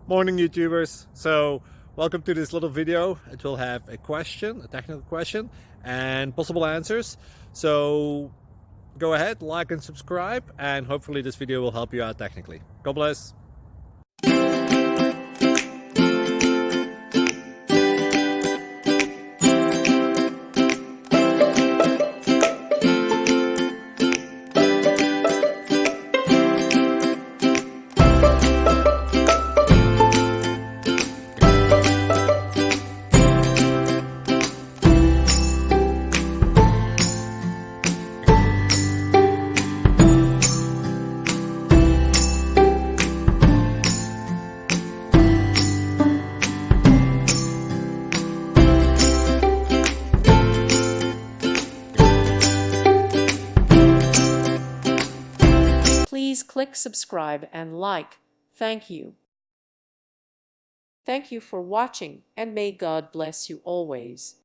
Morning, YouTubers. So welcome to this little video. It will have a question, a technical question, and possible answers. So go ahead, like and subscribe, and hopefully this video will help you out technically. God bless. Please click subscribe and like. Thank you. Thank you for watching, and may God bless you always.